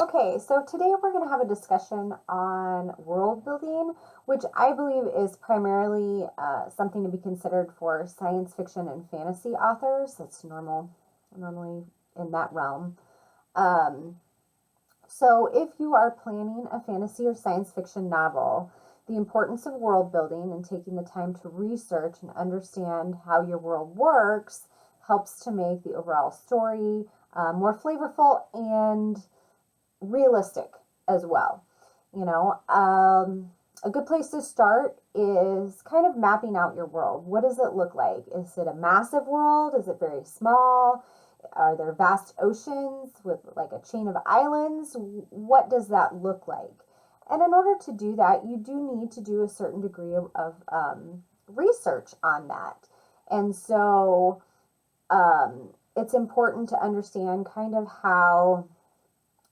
Okay, so today we're going to have a discussion on world building, which I believe is primarily something to be considered for science fiction and fantasy authors. It's normally in that realm. Um, so, if you are planning a fantasy or science fiction novel, the importance of world building and taking the time to research and understand how your world works helps to make the overall story more flavorful and realistic as well. You know, a good place to start is kind of mapping out your world. What does it look like? Is it a massive world? Is it very small? Are there vast oceans with like a chain of islands? What does that look like? And in order to do that, you do need to do a certain degree of research on that. And so it's important to understand kind of how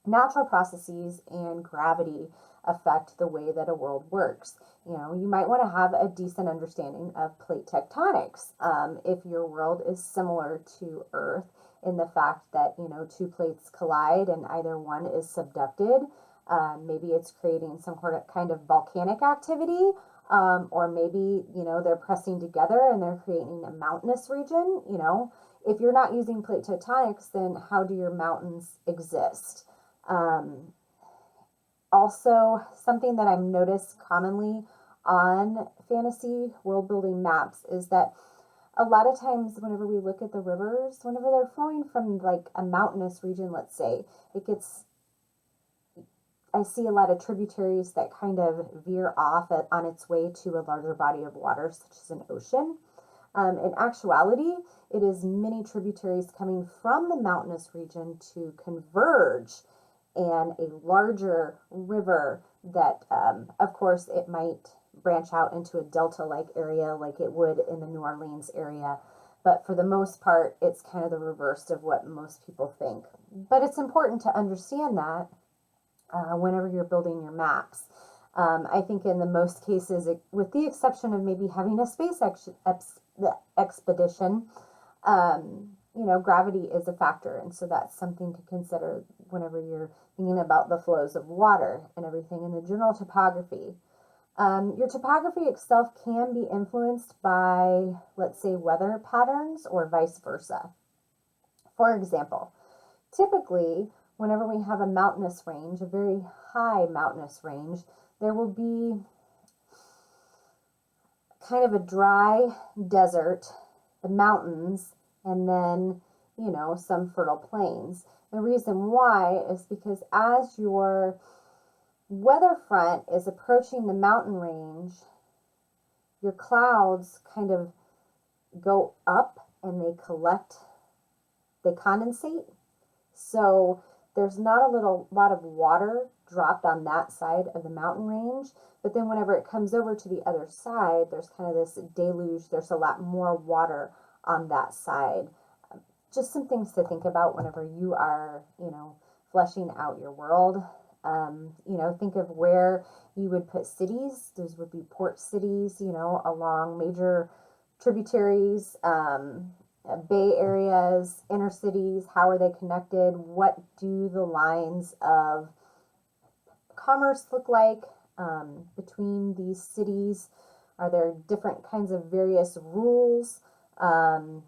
natural processes and gravity affect the way that a world works. You know, you might want to have a decent understanding of plate tectonics if your world is similar to Earth in the fact that, you know, two plates collide and either one is subducted. Maybe it's creating some kind of volcanic activity, or maybe, you know, they're pressing together and they're creating a mountainous region. You know, if you're not using plate tectonics, then how do your mountains exist? Um, Also, something that I've noticed commonly on fantasy world building maps is that a lot of times, whenever we look at the rivers, whenever they're flowing from like a mountainous region, let's say, it gets, I see a lot of tributaries that kind of veer off on its way to a larger body of water, such as an ocean. In actuality, it is many tributaries coming from the mountainous region to converge and a larger river that, of course, it might branch out into a delta like area like it would in the New Orleans area. But for the most part, it's kind of the reverse of what most people think. But it's important to understand that whenever you're building your maps. I think in the most cases, with the exception of maybe having a space expedition, you know, gravity is a factor. And so that's something to consider whenever you're thinking about the flows of water and everything in the general topography. Your topography itself can be influenced by, let's say, weather patterns or vice versa. For example, typically, whenever we have a mountainous range, a very high mountainous range, there will be kind of a dry desert, the mountains, and then, you know, some fertile plains. The reason why is because as your weather front is approaching the mountain range, your clouds kind of go up and they condensate. So there's not a lot of water dropped on that side of the mountain range. But then whenever it comes over to the other side, there's kind of this deluge. There's a lot more water on that side. Just some things to think about whenever you are, you know, fleshing out your world. You know, think of where you would put cities. Those would be port cities, you know, along major tributaries, bay areas, inner cities. How are they connected? What do the lines of commerce look like between these cities? Are there different kinds of various rules? Um,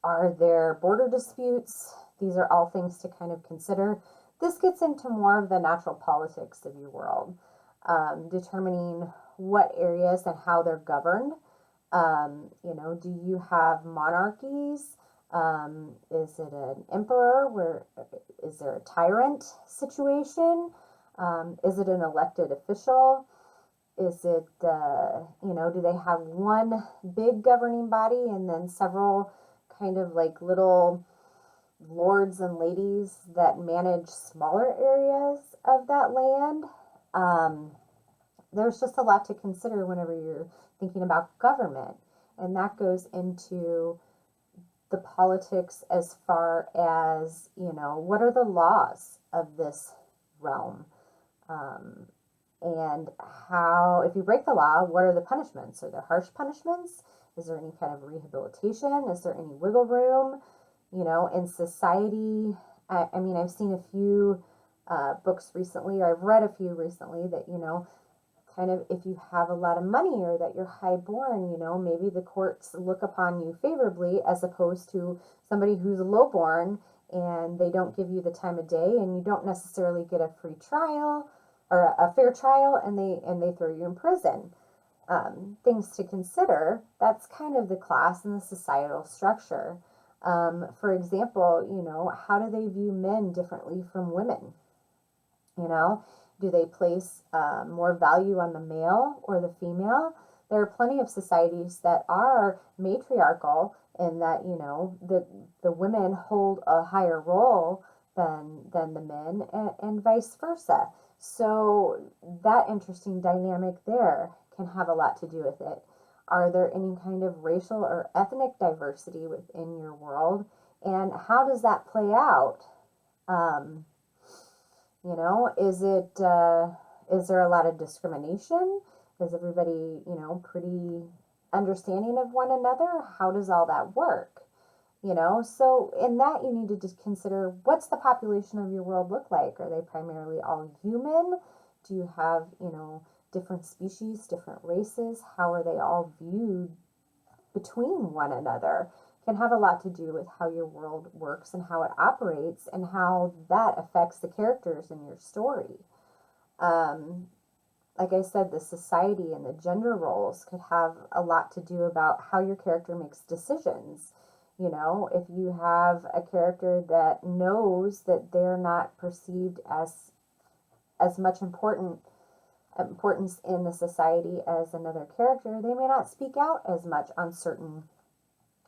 are there border disputes? These are all things to kind of consider. This gets into more of the natural politics of your world, determining what areas and how they're governed. You know, do you have monarchies? Is it an emperor? Where is there a tyrant situation? Is it an elected official? Is it, you know, do they have one big governing body and then several kind of like little lords and ladies that manage smaller areas of that land? Um, there's just a lot to consider whenever you're thinking about government. And that goes into the politics as far as, you know, what are the laws of this realm? Um, and how, if you break the law, what are the punishments? Are there harsh punishments? Is there any kind of rehabilitation? Is there any wiggle room? You know, in society, I mean, I've seen a few books recently, or I've read a few recently that, kind of if you have a lot of money or that you're highborn, maybe the courts look upon you favorably as opposed to somebody who's lowborn and they don't give you the time of day and you don't necessarily get a free trial or a fair trial and they throw you in prison. Things to consider. That's kind of the class and the societal structure. For example, how do they view men differently from women? You know, do they place more value on the male or the female? There are plenty of societies that are matriarchal in that, the women hold a higher role than the men and vice versa. So that interesting dynamic there can have a lot to do with it. Are there any kind of racial or ethnic diversity within your world? And how does that play out? Um, is there a lot of discrimination? Is everybody, pretty understanding of one another? How does all that work? So in that you need to just consider, what's the population of your world look like? Are they primarily all human? Do you have, different species, different races? How are they all viewed between one another? Can have a lot to do with how your world works and how it operates and how that affects the characters in your story. Um, like I said, the society and the gender roles could have a lot to do about how your character makes decisions. If you have a character that knows that they're not perceived as much importance in the society as another character, they may not speak out as much on certain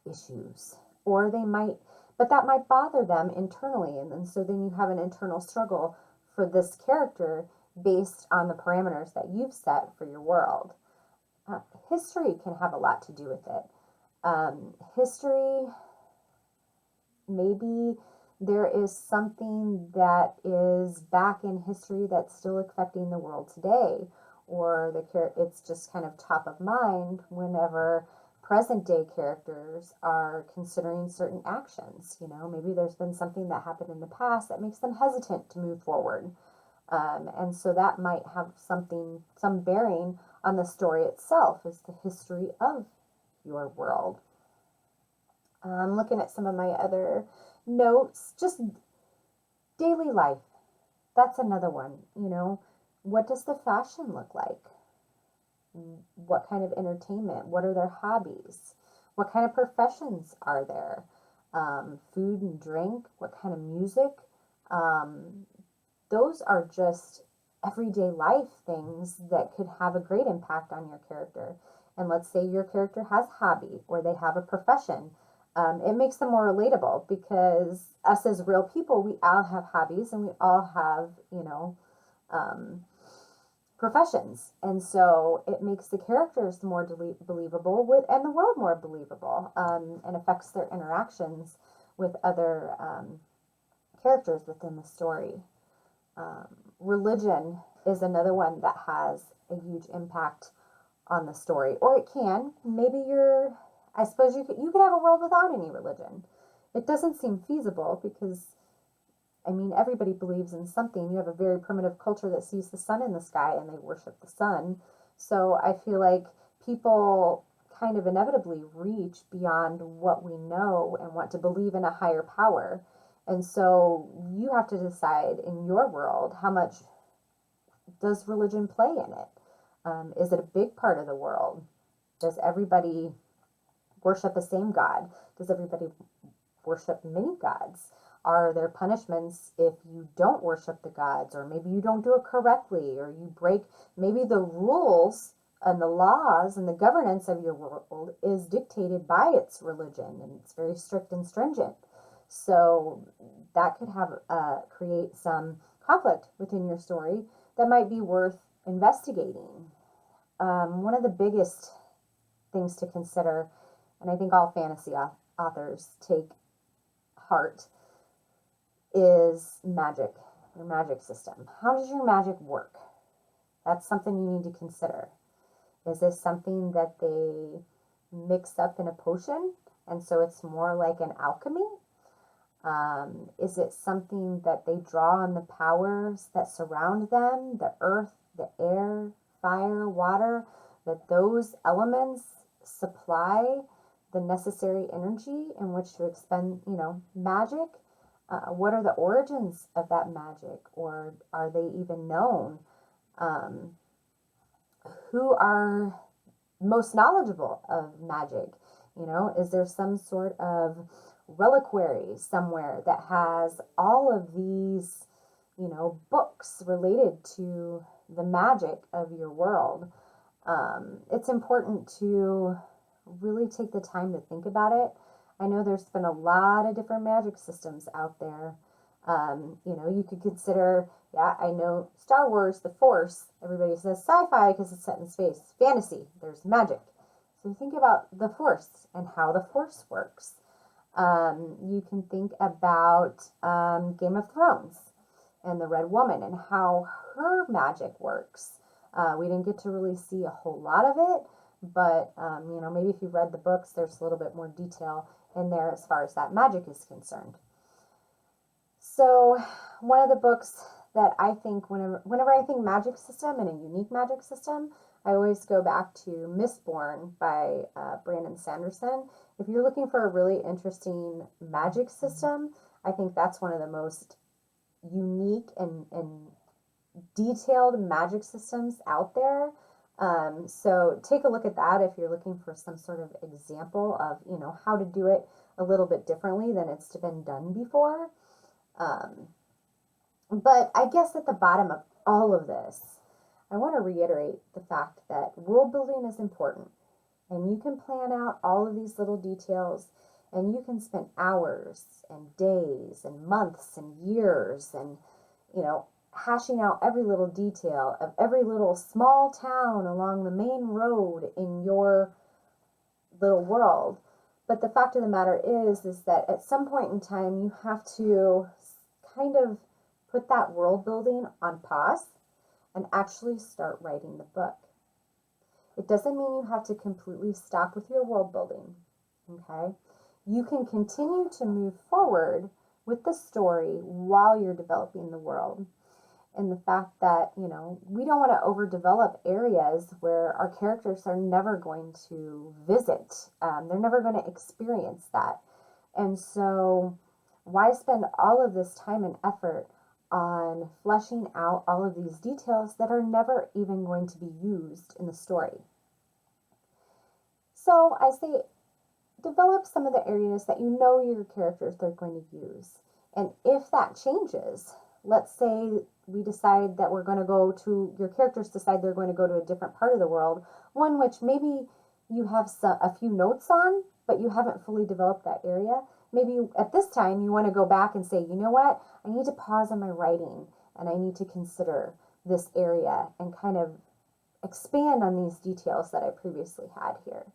issues, or they might, but that might bother them internally, and then you have an internal struggle for this character based on the parameters that you've set for your world. History can have a lot to do with it. History, maybe there is something that is back in history that's still affecting the world today, or it's just kind of top of mind whenever present day characters are considering certain actions. Maybe there's been something that happened in the past that makes them hesitant to move forward. And so that might have some bearing on the story itself, as the history of your world. Looking at some of my other notes, just daily life. That's another one. What does the fashion look like? What kind of entertainment? What are their hobbies? What kind of professions are there? Food and drink? What kind of music? Those are just everyday life things that could have a great impact on your character. And let's say your character has a hobby or they have a profession. It makes them more relatable, because us as real people, we all have hobbies and we all have, professions. And so it makes the characters more believable and the world more believable, and affects their interactions with other characters within the story. Religion is another one that has a huge impact on the story, or it can. Maybe I suppose you could have a world without any religion. It doesn't seem feasible because, everybody believes in something. You have a very primitive culture that sees the sun in the sky and they worship the sun. So I feel like people kind of inevitably reach beyond what we know and want to believe in a higher power. And so you have to decide in your world, how much does religion play in it? Is it a big part of the world? Does everybody worship the same God? Does everybody worship many gods? Are there punishments if you don't worship the gods, or maybe you don't do it correctly, or you break maybe the rules and the laws and the governance of your world is dictated by its religion, and it's very strict and stringent. So that could have create some conflict within your story that might be worth investigating. One of the biggest things to consider, and I think all fantasy authors take heart, is magic, your magic system. How does your magic work? That's something you need to consider. Is this something that they mix up in a potion, and so it's more like an alchemy? Is it something that they draw on the powers that surround them, the earth, the air, fire, water, that those elements supply the necessary energy in which to expend, magic? What are the origins of that magic, or are they even known? Um, who are most knowledgeable of magic? Is there some sort of reliquary somewhere that has all of these, books related to the magic of your world? It's important to really take the time to think about it. I know there's been a lot of different magic systems out there. You could consider, yeah, I know Star Wars, the Force. Everybody says sci-fi because it's set in space. Fantasy, there's magic. So think about the Force and how the Force works. You can think about Game of Thrones and the Red Woman and how her magic works. We didn't get to really see a whole lot of it, but maybe if you've read the books, there's a little bit more detail in there as far as that magic is concerned. So one of the books that I think whenever I think magic system and a unique magic system, I always go back to Mistborn by Brandon Sanderson. If you're looking for a really interesting magic system, I think that's one of the most unique and detailed magic systems out there. So take a look at that if you're looking for some sort of example of, how to do it a little bit differently than it's been done before. But I guess at the bottom of all of this, I want to reiterate the fact that world building is important, and you can plan out all of these little details, and you can spend hours and days and months and years and, hashing out every little detail of every little small town along the main road in your little world. But the fact of the matter is that at some point in time, you have to kind of put that world building on pause and actually start writing the book. It doesn't mean you have to completely stop with your world building, okay? You can continue to move forward with the story while you're developing the world. And the fact that, we don't want to overdevelop areas where our characters are never going to visit. They're never going to experience that. And so why spend all of this time and effort on fleshing out all of these details that are never even going to be used in the story? So I say develop some of the areas that your characters are going to use. And if that changes, let's say we decide that your characters decide they're going to go to a different part of the world, one which maybe you have a few notes on, but you haven't fully developed that area. Maybe at this time you want to go back and say, you know what, I need to pause on my writing and I need to consider this area and kind of expand on these details that I previously had here.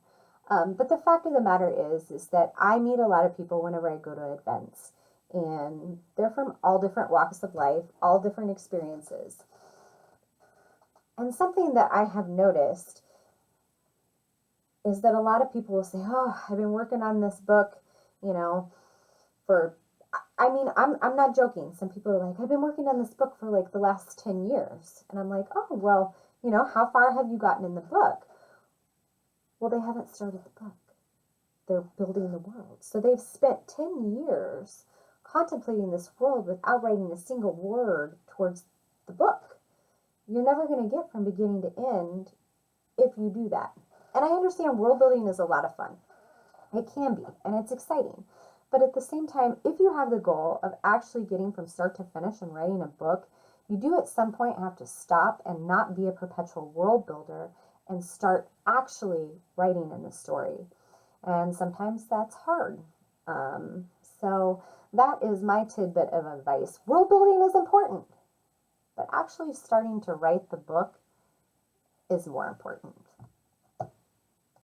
But the fact of the matter is that I meet a lot of people whenever I go to events, and they're from all different walks of life, all different experiences. And something that I have noticed is that a lot of people will say, oh, I've been working on this book, I'm not joking. Some people are like, I've been working on this book for like the last 10 years. And I'm like, oh, well, how far have you gotten in the book? Well, they haven't started the book. They're building the world. So they've spent 10 years contemplating this world without writing a single word towards the book. You're never going to get from beginning to end if you do that. And I understand world building is a lot of fun. It can be, and it's exciting. But at the same time, if you have the goal of actually getting from start to finish and writing a book, you do at some point have to stop and not be a perpetual world builder and start actually writing in the story. And sometimes that's hard. So that is my tidbit of advice. World building is important, but actually starting to write the book is more important.